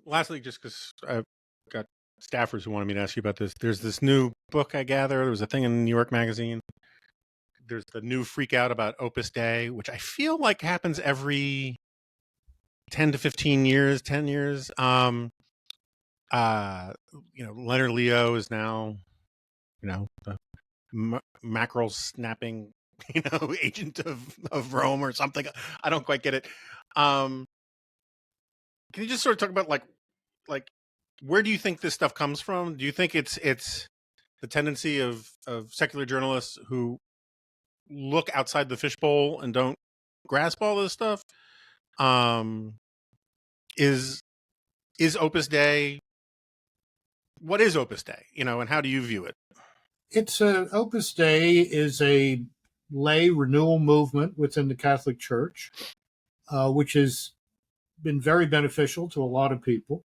Lastly, just because I've got staffers who wanted me to ask you about this, there's this new book I gather. There was a thing in New York Magazine. There's the new freak out about Opus Dei, which I feel like happens every 10 to 15 years, 10 years. Leonard Leo is now, the mackerel snapping, agent of Rome or something. I don't quite get it. Can you just sort of talk about like where do you think this stuff comes from? Do you think it's the tendency of secular journalists who look outside the fishbowl and don't grasp all this stuff? Is Opus Dei, what is Opus Dei, and how do you view it? Opus Dei is a lay renewal movement within the Catholic Church, which has been very beneficial to a lot of people.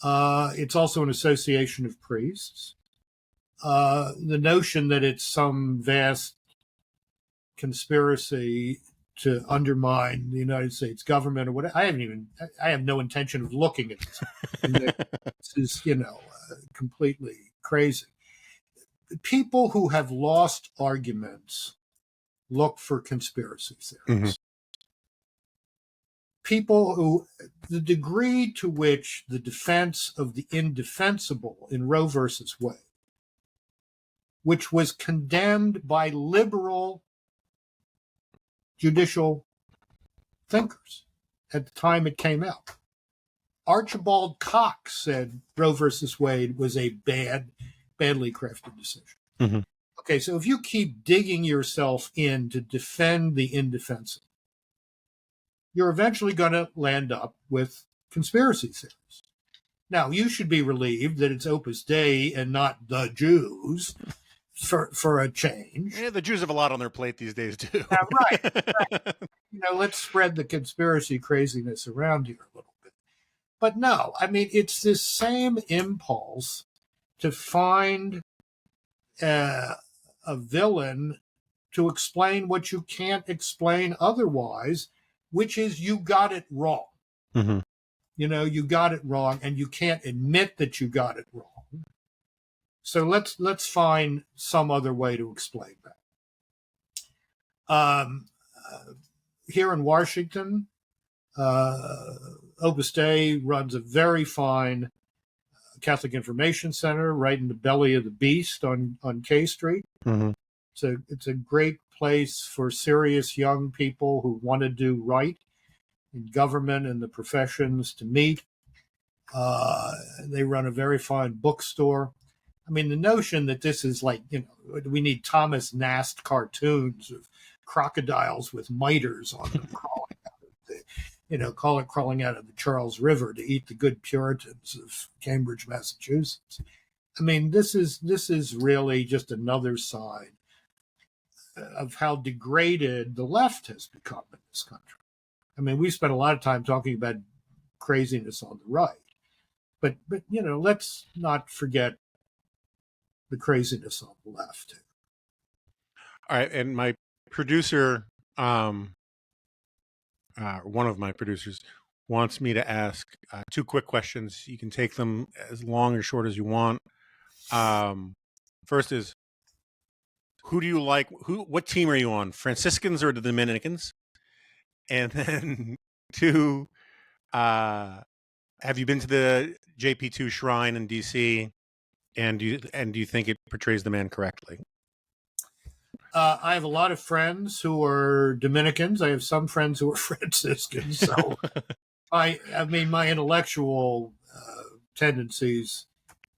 It's also an association of priests. The notion that it's some vast conspiracy to undermine the United States government or whatever, I have no intention of looking at this. This is, completely crazy. People who have lost arguments look for conspiracy theories. Mm-hmm. People who, the degree to which the defense of the indefensible in Roe versus Wade, which was condemned by liberal judicial thinkers at the time it came out. Archibald Cox said Roe versus Wade was a badly crafted decision. Mm-hmm. Okay, so if you keep digging yourself in to defend the indefensible, you're eventually going to land up with conspiracy theories. Now, you should be relieved that it's Opus Dei and not the Jews for a change. Yeah, the Jews have a lot on their plate these days, too. Yeah, right. Let's spread the conspiracy craziness around here a little bit. But no, I mean, it's this same impulse to find a villain to explain what you can't explain otherwise, which is you got it wrong. Mm-hmm. You got it wrong, and you can't admit that you got it wrong. So let's find some other way to explain that. Here in Washington, Opus Dei runs a very fine Catholic Information Center right in the belly of the beast on K Street. Mm-hmm. It's a great place for serious young people who want to do right in government and the professions to meet. They run a very fine bookstore. I mean, the notion that this is like, we need Thomas Nast cartoons of crocodiles with miters on them crawling out of the Charles River to eat the good Puritans of Cambridge, Massachusetts. I mean, this is really just another sign of how degraded the left has become in this country. I mean, we spent a lot of time talking about craziness on the right, but let's not forget the craziness on the left too. All right, and my producer, one of my producers, wants me to ask two quick questions. You can take them as long or short as you want. First is, who do you like? What team are you on? Franciscans or the Dominicans? And then two, have you been to the JP2 shrine in DC? And do you think it portrays the man correctly? I have a lot of friends who are Dominicans. I have some friends who are Franciscans. So I mean, my intellectual tendencies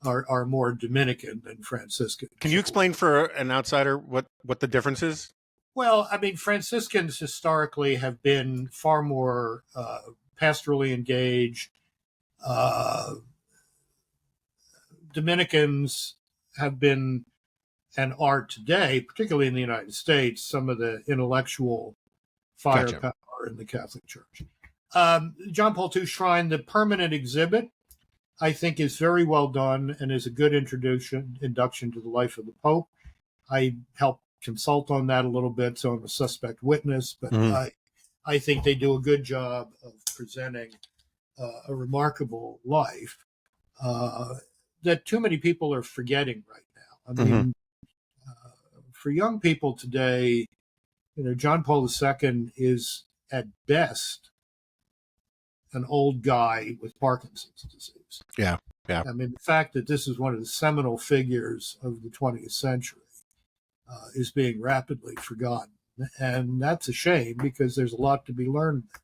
are more Dominican than Franciscan. Can you explain for an outsider what the difference is? Well, I mean, Franciscans historically have been far more pastorally engaged. Dominicans have been and are today, particularly in the United States, some of the intellectual firepower in the Catholic Church. John Paul II Shrine, the permanent exhibit, I think is very well done and is a good induction to the life of the Pope. I helped consult on that a little bit, so I'm a suspect witness, but I think they do a good job of presenting a remarkable life that too many people are forgetting right now. I mean, for young people today, John Paul II is at best an old guy with Parkinson's disease. Yeah. I mean, the fact that this is one of the seminal figures of the 20th century is being rapidly forgotten. And that's a shame because there's a lot to be learned there.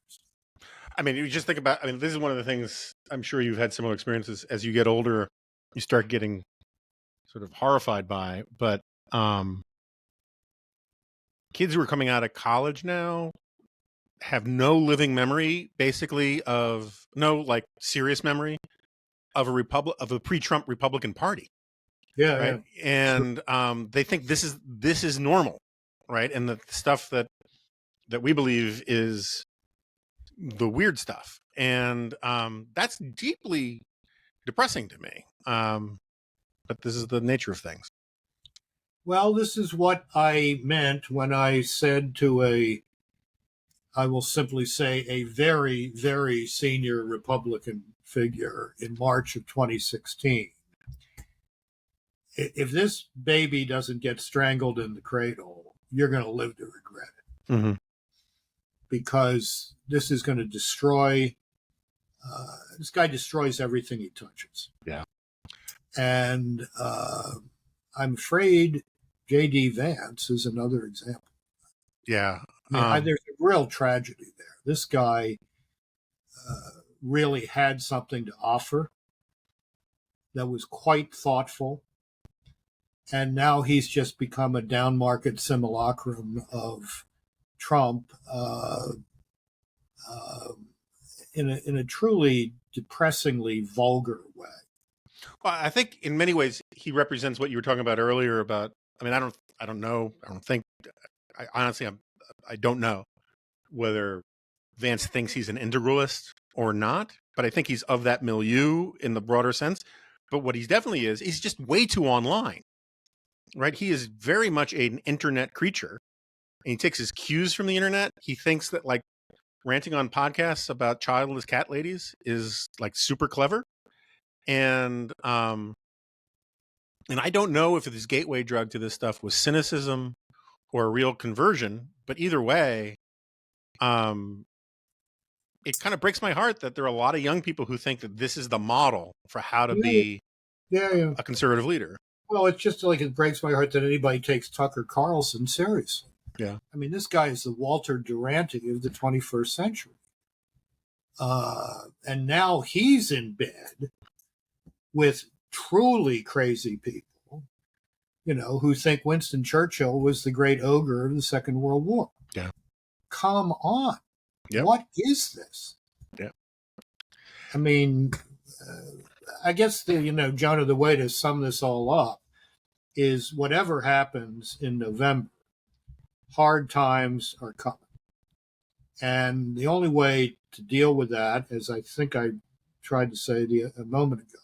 I mean, you just think about, this is one of the things, I'm sure you've had similar experiences. As you get older, you start getting sort of horrified by, but kids who are coming out of college now have no living memory, basically, of serious memory of a pre-Trump Republican Party. Yeah, right. Yeah. And they think this is normal, right? And the stuff that we believe is the weird stuff, and that's deeply depressing to me. But this is the nature of things. Well, this is what I meant when I said to I will simply say a very, very senior Republican figure in March of 2016. If this baby doesn't get strangled in the cradle, you're going to live to regret it. Mm-hmm. Because this is going to destroy, this guy destroys everything he touches. Yeah. And I'm afraid J.D. Vance is another example. Yeah. There's a real tragedy there. This guy really had something to offer that was quite thoughtful. And now he's just become a down market simulacrum of Trump in a truly depressingly vulgar way. Well, I think in many ways he represents what you were talking about earlier about, I don't know. I don't know whether Vance thinks he's an integralist or not, but I think he's of that milieu in the broader sense. But what he definitely is, he's just way too online, right? He is very much an internet creature. and he takes his cues from the internet. He thinks that like ranting on podcasts about childless cat ladies is like super clever. And I don't know if his gateway drug to this stuff was cynicism or a real conversion, but either way, it kind of breaks my heart that there are a lot of young people who think that this is the model for how to be a conservative leader. Well, it's just like it breaks my heart that anybody takes Tucker Carlson seriously. Yeah. I mean, this guy is the Walter Duranty of the 21st century. And now he's in bed with truly crazy people, who think Winston Churchill was the great ogre of the Second World War. Yeah. Come on. Yep. What is this? Yeah. I mean, I guess, Jonah, the way to sum this all up is whatever happens in November, hard times are coming. And the only way to deal with that, as I think I tried to say a moment ago,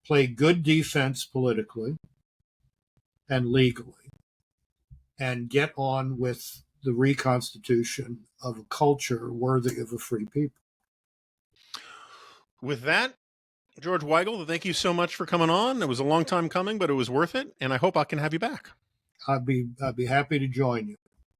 play good defense politically and legally, and get on with the reconstitution of a culture worthy of a free people. With that, George Weigel, thank you so much for coming on. It was a long time coming, but it was worth it, and I hope I can have you back. I'd be happy to join you.